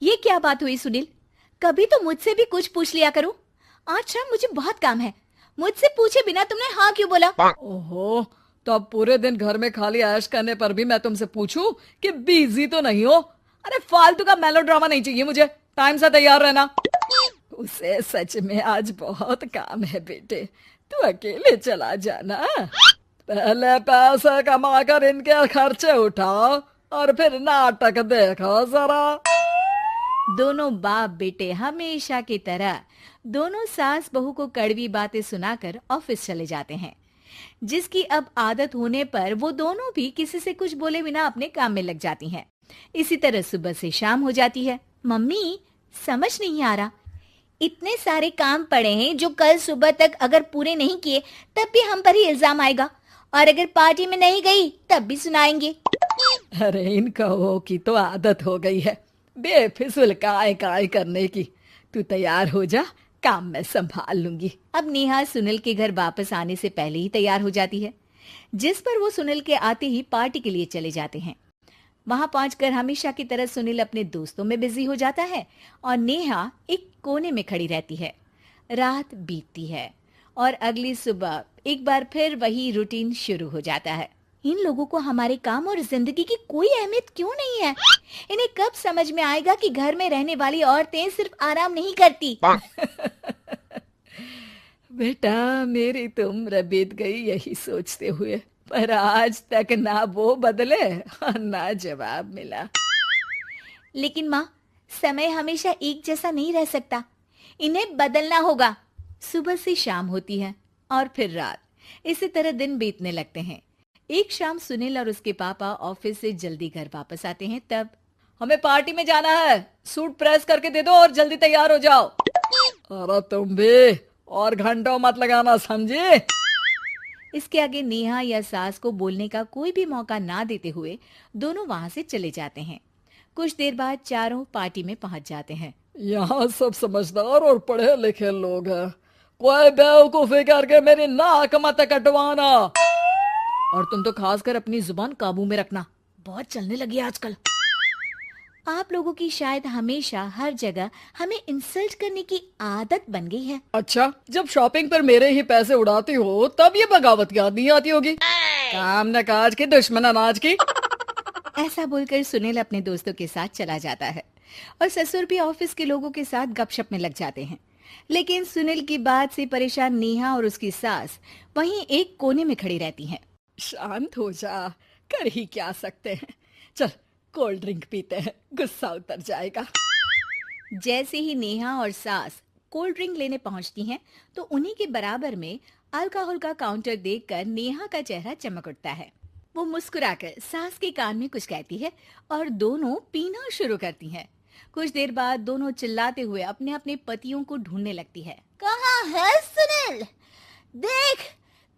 ये क्या बात हुई सुनील? कभी तो मुझसे भी कुछ पूछ लिया करो। आज शाम मुझे बहुत काम है। मुझसे पूछे बिना तुमने हाँ क्यों बोला? ओहो, तो अब पूरे दिन घर में खाली ऐश करने पर भी मैं तुमसे पूछूं कि बिजी तो नहीं हो? अरे फालतू का मेलोड्रामा नहीं चाहिए मुझे। टाइम से तैयार रहना। उसे सच में आज बहुत काम है बेटे, तू अकेले चला जाना। पहले पैसे कमाकर इनके खर्चे उठाओ और फिर नाटक देखो जरा। दोनों बाप बेटे हमेशा की तरह दोनों सास बहू को कड़वी बातें सुनाकर ऑफिस चले जाते हैं, जिसकी अब आदत होने पर वो दोनों भी किसी से कुछ बोले बिना अपने काम में लग जाती हैं। इसी तरह सुबह से शाम हो जाती है। मम्मी, समझ नहीं आ रहा, इतने सारे काम पड़े हैं जो कल सुबह तक अगर पूरे नहीं किए तब भी हम पर ही इल्जाम आएगा, और अगर पार्टी में नहीं गई तब भी सुनाएंगे। अरे इन कहो की तो आदत हो गई है बेफिजुल काय काय करने की। तू तैयार हो जा, काम मैं संभाल लूंगी। अब नेहा सुनील के घर वापस आने से पहले ही तैयार हो जाती है, जिस पर वो सुनील के आते ही पार्टी के लिए चले जाते हैं। वहां पहुंचकर हमेशा की तरह सुनील अपने दोस्तों में बिजी हो जाता है और नेहा एक कोने में खड़ी रहती है। रात बीतती है और अगली सुबह एक बार फिर वही रूटीन शुरू हो जाता है। इन लोगों को हमारे काम और जिंदगी की कोई अहमियत क्यों नहीं है? इन्हें कब समझ में आएगा कि घर में रहने वाली औरतें सिर्फ आराम नहीं करती। बेटा मेरी तो उम्र बीत गई यही सोचते हुए, पर आज तक ना वो बदले और ना जवाब मिला। लेकिन माँ, समय हमेशा एक जैसा नहीं रह सकता, इन्हें बदलना होगा। सुबह से शाम होती है और फिर रात। इसी तरह दिन बीतने लगते हैं। एक शाम सुनील और उसके पापा ऑफिस से जल्दी घर वापस आते हैं। तब हमें पार्टी में जाना है, सूट प्रेस करके दे दो और जल्दी तैयार हो जाओ। अरे तुम भी और घंटों मत लगाना, समझे? इसके आगे नेहा या सास को बोलने का कोई भी मौका ना देते हुए दोनों वहां से चले जाते हैं। कुछ देर बाद चारों पार्टी में पहुंच जाते हैं। यहाँ सब समझदार और पढ़े लिखे लोग हैं, कोई बेवकूफी करके मेरी नाक मत कटवाना। और तुम तो खासकर अपनी जुबान काबू में रखना, बहुत चलने लगी है आजकल। आप लोगों की शायद हमेशा हर जगह हमें इंसल्ट करने की आदत बन गई है। अच्छा, जब शॉपिंग पर मेरे ही पैसे उड़ाती हो तब ये बगावत याद नहीं आती होगी। काम न काज की, दुश्मन अनाज की। ऐसा बोलकर सुनील अपने दोस्तों के साथ चला जाता है और ससुर भी ऑफिस के लोगों के साथ गपशप में लग जाते हैं। लेकिन सुनील की बात से परेशान नेहा और उसकी सास वहीं एक कोने में खड़ी रहती हैं। शांत हो जा, कर ही क्या सकते हैं। चल कोल्ड ड्रिंक पीते हैं, गुस्सा उतर जाएगा। जैसे ही नेहा और सास कोल्ड ड्रिंक लेने पहुंचती हैं, तो उन्हीं के बराबर में अल्कोहल का काउंटर देखकर नेहा का चेहरा चमक उठता है। वो मुस्कुराकर सास के कान में कुछ कहती है और दोनों पीना शुरू करती हैं। कुछ देर बाद दोनों चिल्लाते हुए अपने अपने पतियों को ढूंढने लगती है। कहाँ है सुनील? देख,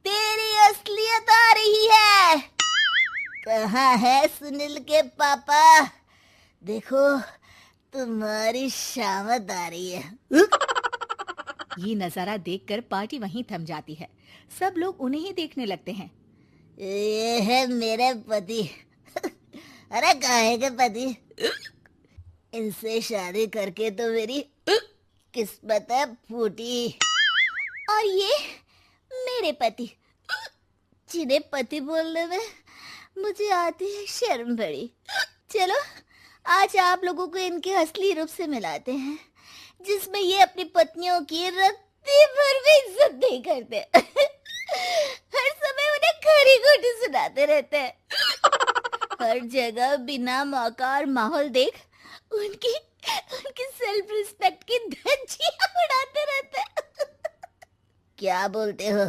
तेरी असलियत आ रही है। कहाँ है सुनील के पापा? देखो, तुम्हारी शामत आ रही है। ये नजारा देखकर पार्टी वहीं थम जाती है। सब लोग उन्हें ही देखने लगते हैं। ये है मेरे पति। अरे काहे के पति? इनसे शादी करके तो मेरी किस्मत है फूटी। और ये मेरे पति, जिन्हें पति बोलने में मुझे आती है शर्म बड़ी। चलो आज आप लोगों को इनके असली रूप से मिलाते हैं, जिसमें ये अपनी पत्नियों की रत्ती भर भी इज्जत नहीं करते। हर समय उन्हें खरी खोटी सुनाते रहते हैं। हर जगह बिना मौका और माहौल देख उनकी उनकी सेल्फ रिस्पेक्ट की धज्जियां उड़ाते रहते हैं। क्या बोलते हो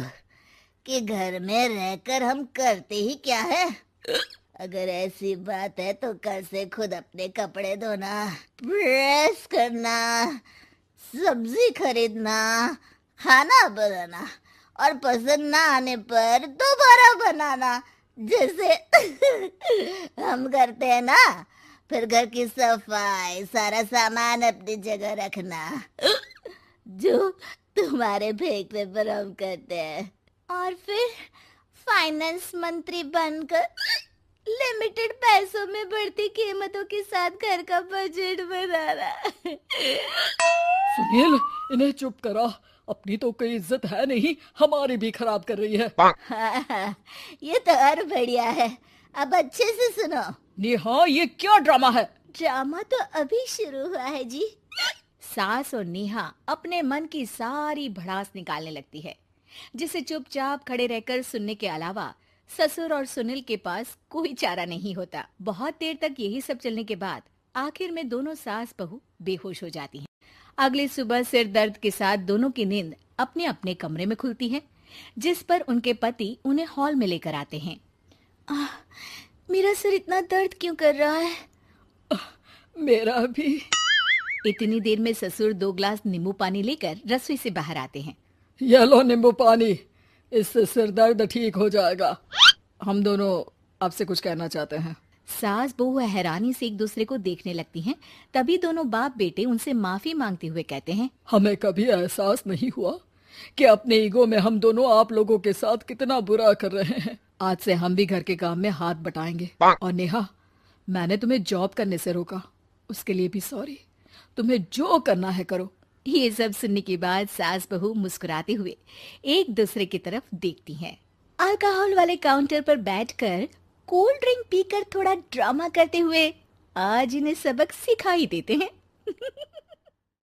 कि घर में रहकर हम करते ही क्या है? अगर ऐसी बात है तो कल से खुद अपने कपड़े धोना, प्रेस करना, सब्जी खरीदना, खाना बनाना और पसंद ना आने पर दोबारा बनाना, जैसे हम करते हैं ना। फिर घर की सफाई, सारा सामान अपनी जगह रखना, जो तुम्हारे फेंकने पर हम करते हैं। और फिर फाइनेंस मंत्री बनकर लिमिटेड पैसों में बढ़ती कीमतों के साथ घर का बजट बनाना। सुनील, इन्हें चुप करा। अपनी तो कोई इज्जत है नहीं, हमारी भी खराब कर रही है। हाँ, ये तो और बढ़िया है। अब अच्छे से सुनो। नेहा, ये क्या ड्रामा है? ड्रामा तो अभी शुरू हुआ है जी। सास और नेहा अपने मन की सारी भड़ास निकालने लगती है, जिसे चुपचाप खड़े रहकर सुनने के अलावा ससुर और सुनील के पास कोई चारा नहीं होता। बहुत देर तक यही सब चलने के बाद आखिर में दोनों सास बहू बेहोश हो जाती हैं। अगली सुबह सिर दर्द के साथ दोनों की नींद अपने अपने कमरे में खुलती है, जिस पर उनके पति उन्हें हॉल में लेकर आते हैं। मेरा सिर इतना दर्द क्यों कर रहा है? मेरा भी। इतनी देर में ससुर 2 गिलास नींबू पानी लेकर रसोई से बाहर आते हैं। ये लो नींबू पानी, इससे सिर दर्द ठीक हो जाएगा। हम दोनों आपसे कुछ कहना चाहते हैं। सास बहू हैरानी से एक दूसरे को देखने लगती हैं। तभी दोनों बाप बेटे उनसे माफी मांगते हुए कहते हैं, हमें कभी एहसास नहीं हुआ कि अपने ईगो में हम दोनों आप लोगों के साथ कितना बुरा कर रहे हैं। आज से हम भी घर के काम में हाथ बटाएंगे। और नेहा, मैंने तुम्हें जॉब करने से रोका, उसके लिए भी सॉरी। तुम्हें जो करना है करो। ये सब सुनने के बाद सास बहू मुस्कुराते हुए एक दूसरे की तरफ देखती हैं। अल्कोहल वाले काउंटर पर बैठकर कोल्ड ड्रिंक पीकर थोड़ा ड्रामा करते हुए आज इन्हें सबक सिखाई देते हैं।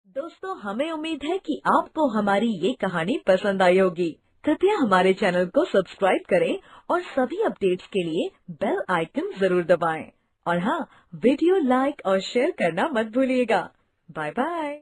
दोस्तों, हमें उम्मीद है कि आपको हमारी ये कहानी पसंद आई होगी। कृपया हमारे चैनल को सब्सक्राइब करें और सभी अपडेट्स के लिए बेल आइकन जरूर दबाएं। और हाँ, वीडियो लाइक और शेयर करना मत भूलिएगा। Bye bye.